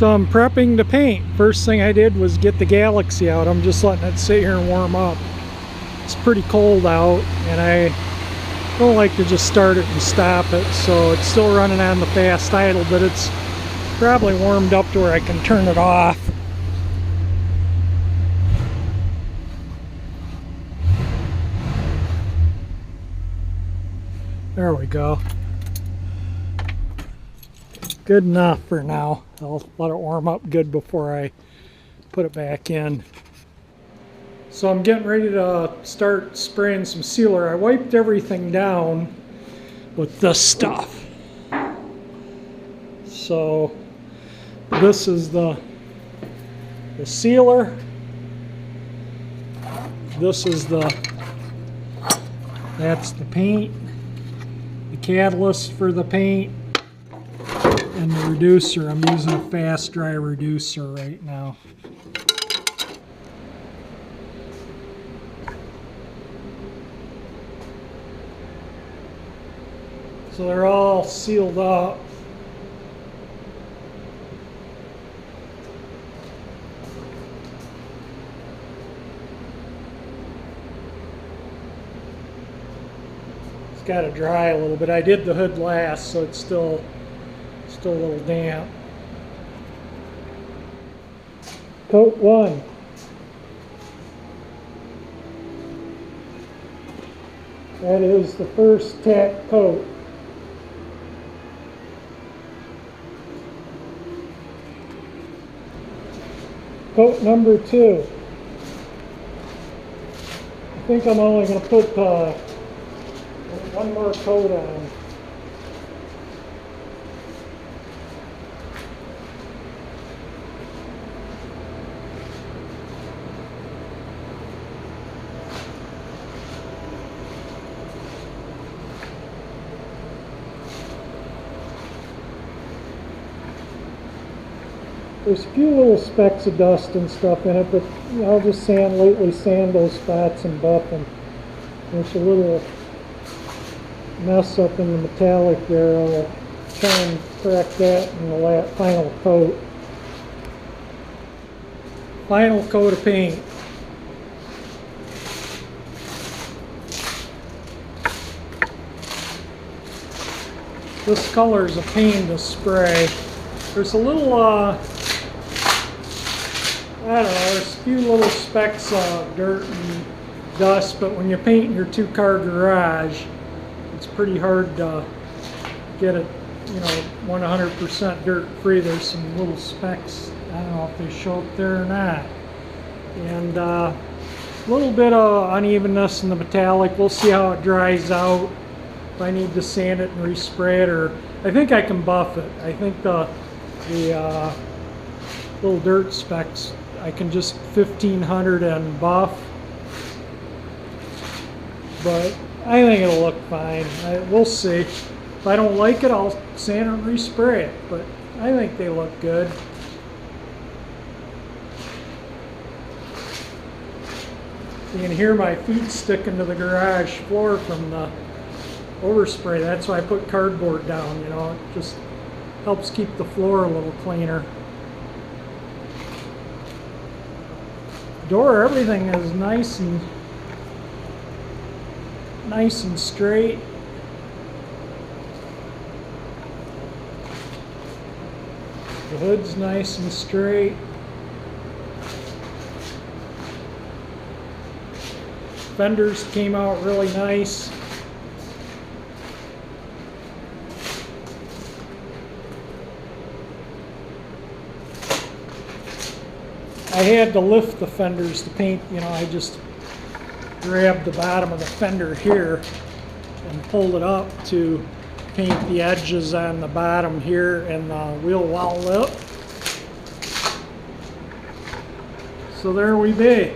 So I'm prepping to paint. First thing I did was get the Galaxie out. I'm just letting it sit here and warm up. It's pretty cold out and I don't like to just start it and stop it, so it's still running on the fast idle, but it's probably warmed up to where I can turn it off. There we go. Good enough for now. I'll let it warm up good before I put it back in. So I'm getting ready to start spraying some sealer. I wiped everything down with this stuff. So this is the sealer. This is that's the paint, the catalyst for the paint, and the reducer. I'm using a fast dry reducer right now. So they're all sealed up. It's got to dry a little bit. I did the hood last, so it's still a little damp. Coat 1. That is the first tack coat. Coat number 2. I think I'm only going to put one more coat on. There's a few little specks of dust and stuff in it, but I'll just lightly sand those spots and buff them. There's a little mess up in the metallic there. I'll try and correct that in the final coat. Final coat of paint. This color is a pain to spray. There's a little, I don't know, there's a few little specks of dirt and dust, but when you paint your 2-car garage, it's pretty hard to get it, 100% dirt free. There's some little specks. I don't know if they show up there or not. And a little bit of unevenness in the metallic. We'll see how it dries out. If I need to sand it and respray it, or I think I can buff it. I think the little dirt specks, I can just 1500 and buff, but I think it'll look fine. We'll see. If I don't like it, I'll sand it and respray it, but I think they look good. You can hear my feet sticking to the garage floor from the overspray. That's why I put cardboard down, it just helps keep the floor a little cleaner. Door, everything is nice and straight. The hood's nice and straight. Fenders came out really nice. I had to lift the fenders to paint, I just grabbed the bottom of the fender here and pulled it up to paint the edges on the bottom here and the wheel well lip. So there we be.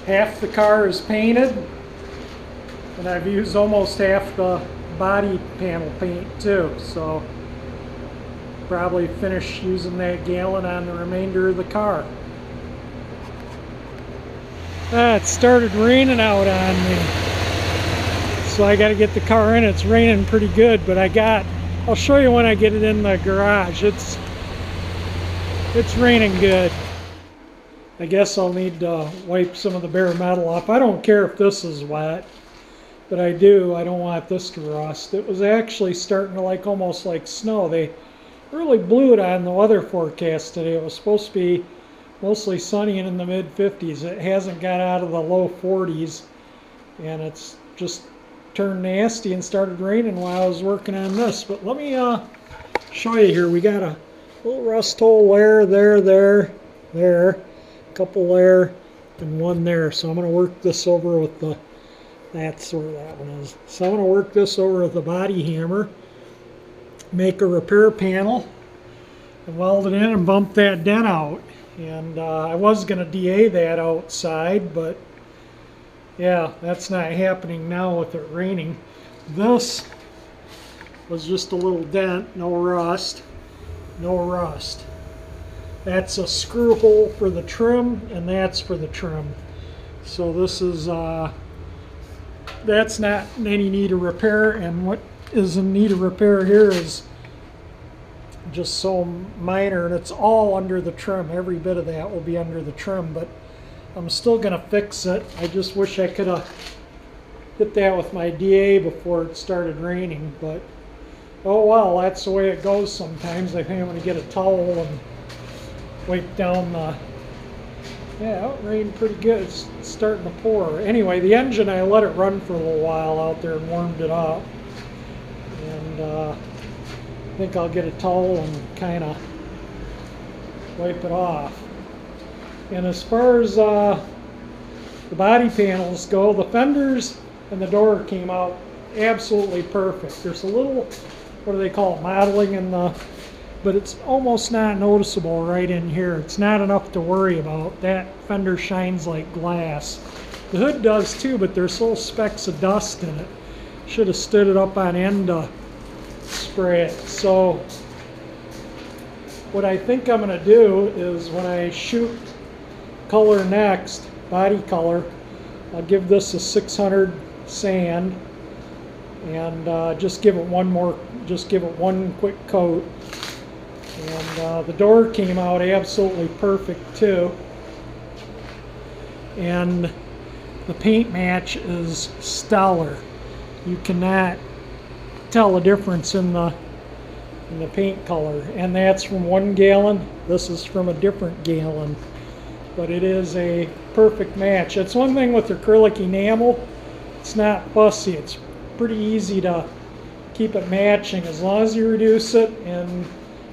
Half the car is painted, and I've used almost half the body panel paint too, so probably finish using that gallon on the remainder of the car. It started raining out on me, so I got to get the car in. It's raining pretty good, but I got I'll show you when I get it in the garage. It's raining good. I guess I'll need to wipe some of the bare metal off. I don't care if this is wet, but I don't want this to rust. It was actually starting to almost like snow. They really blew it on the weather forecast today. It was supposed to be mostly sunny and in the mid 50s. It hasn't got out of the low 40s, and it's just turned nasty and started raining while I was working on this. But let me show you here. We got a little rust hole there, a couple there, and one there. So I'm going to work this over with the, that's where that one is. So I'm going to work this over with the body hammer, make a repair panel, and weld it in and bump that dent out. And I was going to DA that outside, but yeah, that's not happening now with it raining. This was just a little dent, no rust. That's a screw hole for the trim, and that's for the trim. So this is, that's not in any need of repair, and what is in need of repair here is just so minor, and it's all under the trim. Every bit of that will be under the trim, but I'm still going to fix it. I just wish I could have hit that with my DA before it started raining, but oh well, that's the way it goes sometimes. I think I'm going to get a towel and wipe down the, yeah, it rained pretty good. It's starting to pour. Anyway, the engine, I let it run for a little while out there and warmed it up, and I think I'll get a towel and kind of wipe it off. And as far as the body panels go, the fenders and the door came out absolutely perfect. There's a little, what do they call it, modeling in the, but it's almost not noticeable right in here. It's not enough to worry about. That fender shines like glass. The hood does too, but there's little specks of dust in it. Should have stood it up on end to spray it. So what I think I'm going to do is when I shoot color next, body color, I'll give this a 600 sand and just give it one quick coat. And the door came out absolutely perfect too, and the paint match is stellar. You cannot tell a difference in the paint color, and that's from 1 gallon. This is from a different gallon, but it is a perfect match. It's one thing with acrylic enamel, it's not fussy. It's pretty easy to keep it matching as long as you reduce it and,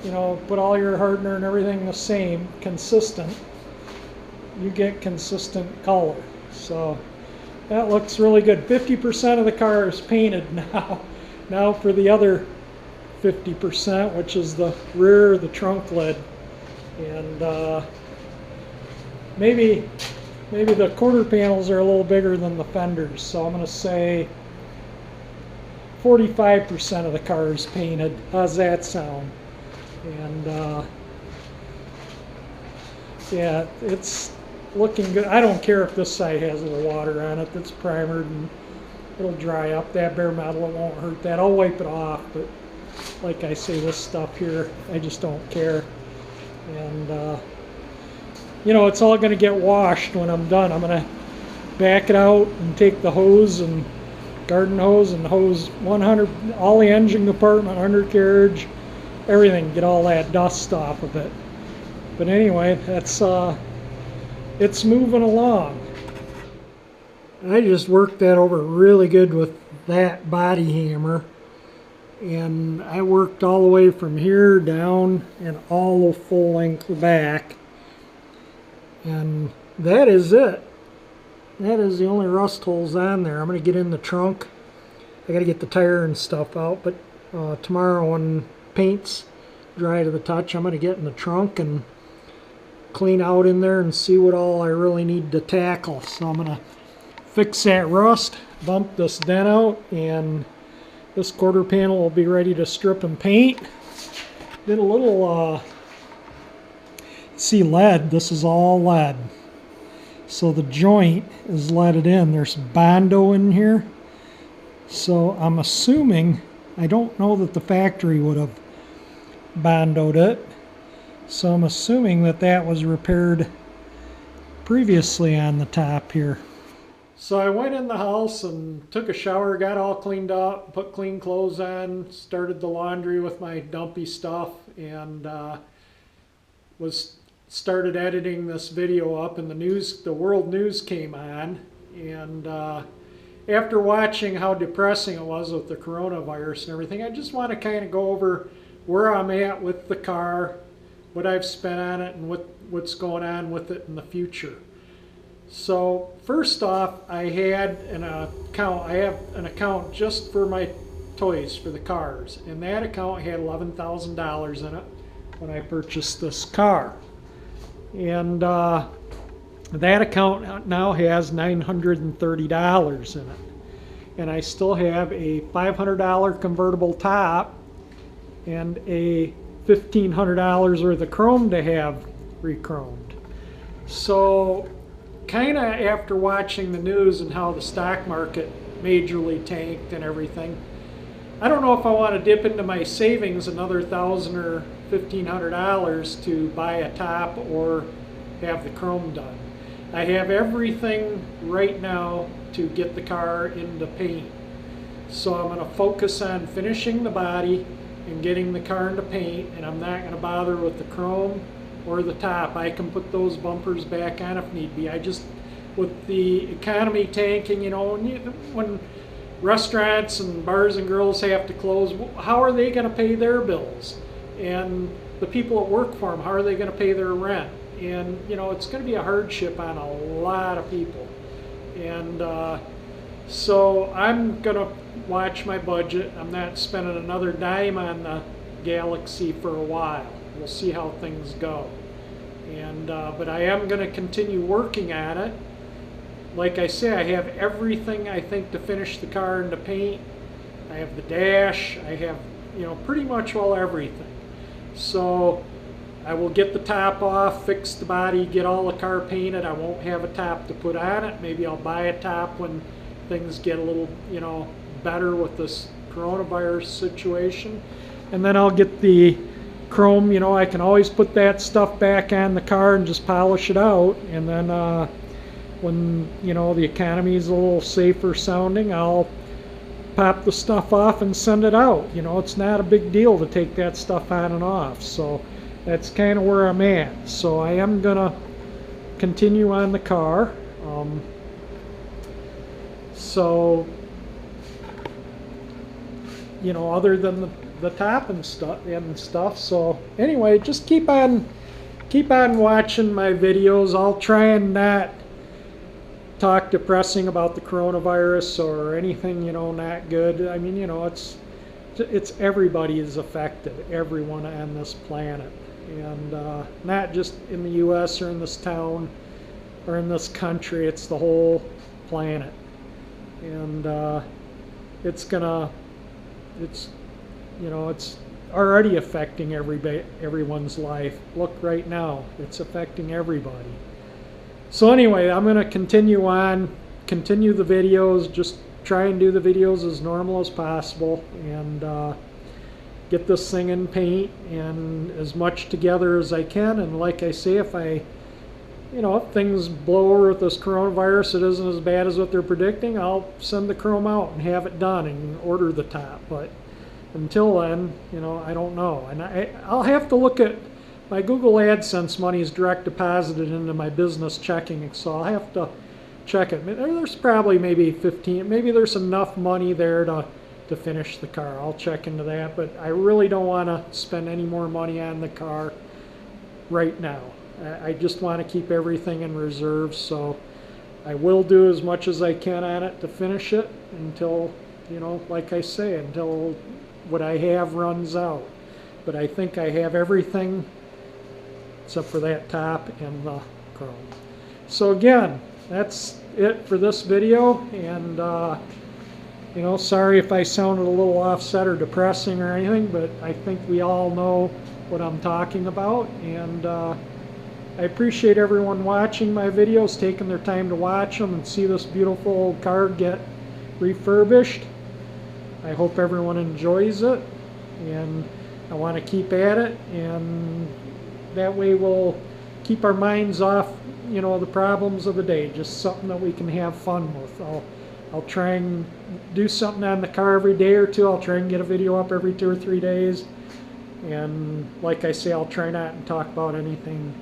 you know, put all your hardener and everything the same, consistent. You get consistent color. So that looks really good. 50% of the car is painted now. Now for the other 50%, which is the rear, the trunk lid, and maybe the quarter panels are a little bigger than the fenders. So I'm going to say 45% of the car is painted. How's that sound? And yeah, it's looking good. I don't care if this side has a little water on it that's primered, and it'll dry up. That bare metal, it won't hurt that. I'll wipe it off, but like I say, this stuff here, I just don't care. And you know, it's all going to get washed when I'm done. I'm going to back it out and take the hose and garden hose and hose 100, all the engine compartment, undercarriage, everything, get all that dust off of it. But anyway, that's it's moving along. I just worked that over really good with that body hammer, and I worked all the way from here down and all the full length back, and that is it. That is the only rust holes on there. I'm going to get in the trunk. I got to get the tire and stuff out, but tomorrow when paint's dry to the touch, I'm going to get in the trunk and clean out in there and see what all I really need to tackle. So I'm going to fix that rust, bump this dent out, and this quarter panel will be ready to strip and paint. Did a little, see, lead. This is all lead. So the joint is leaded in. There's Bondo in here. So I'm assuming I don't know that the factory would have bondoed it, so I'm assuming that that was repaired previously on the top here. So I went in the house and took a shower, got all cleaned up, put clean clothes on, started the laundry with my dumpy stuff, and started editing this video up, and the world news came on, and after watching how depressing it was with the coronavirus and everything, I just want to kind of go over where I'm at with the car, what I've spent on it, and what's going on with it in the future. So first off, I had an account. I have an account just for my toys for the cars, and that account had $11,000 in it when I purchased this car. And that account now has $930 in it. And I still have a $500 convertible top and a $1,500 worth of chrome to have re-chromed. So kind of after watching the news and how the stock market majorly tanked and everything, I don't know if I want to dip into my savings another $1,000 or $1,500 to buy a top or have the chrome done. I have everything right now to get the car into paint. So I'm going to focus on finishing the body and getting the car into paint, and I'm not going to bother with the chrome or the top. I can put those bumpers back on if need be. I just, with the economy tanking, you know, when restaurants and bars and grills have to close, how are they going to pay their bills? And the people that work for them, how are they going to pay their rent? And you know, it's going to be a hardship on a lot of people. And so I'm going to watch my budget. I'm not spending another dime on the Galaxie for a while. We'll see how things go. And but I am going to continue working on it. Like I say, I have everything I think to finish the car into paint. I have the dash. I have, you know, pretty much all everything. So I will get the top off, fix the body, get all the car painted. I won't have a top to put on it. Maybe I'll buy a top when things get a little, you know, better with this coronavirus situation. And then I'll get the chrome, you know, I can always put that stuff back on the car and just polish it out. And then when, you know, the economy is a little safer sounding, I'll pop the stuff off and send it out. You know, it's not a big deal to take that stuff on and off. So that's kind of where I'm at. So I am gonna continue on the car. So, you know, other than the top and stuff. So anyway, just keep on watching my videos. I'll try and not talk depressing about the coronavirus or anything, you know, not good. I mean, you know, it's everybody is affected, everyone on this planet. And not just in the U.S. or in this town or in this country, it's the whole planet. And it's you know, it's already affecting everyone's life. Look right now, it's affecting everybody. So anyway, I'm going to continue the videos, just try and do the videos as normal as possible, and get this thing in paint and as much together as I can. And like I say, if things blow over with this coronavirus, it isn't as bad as what they're predicting, I'll send the chrome out and have it done and order the top. But until then, you know, I don't know. And I'll have to look at my Google AdSense money is direct deposited into my business checking, so I'll have to check it. There's probably maybe there's enough money there to finish the car. I'll check into that, but I really don't want to spend any more money on the car right now. I just want to keep everything in reserve, so I will do as much as I can on it to finish it until, you know, like I say, until what I have runs out. But I think I have everything except for that top and the chrome. So again, that's it for this video, and you know, sorry if I sounded a little offset or depressing or anything, but I think we all know what I'm talking about. And I appreciate everyone watching my videos, taking their time to watch them and see this beautiful car get refurbished. I hope everyone enjoys it, and I want to keep at it, and that way we'll keep our minds off, you know, the problems of the day. Just something that we can have fun with. I'll try and do something on the car every day or two. I'll try and get a video up every 2 or 3 days. And like I say, I'll try not to talk about anything,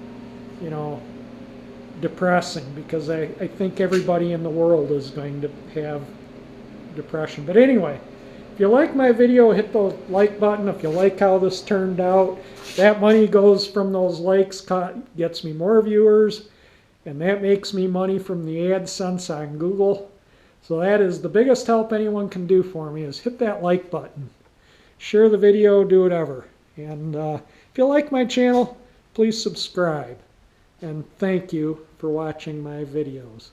you know, depressing, because I think everybody in the world is going to have depression. But anyway, if you like my video, hit the like button. If you like how this turned out, that money goes from those likes, gets me more viewers, and that makes me money from the AdSense on Google. So that is the biggest help anyone can do for me, is hit that like button. Share the video, do whatever. And if you like my channel, please subscribe. And thank you for watching my videos.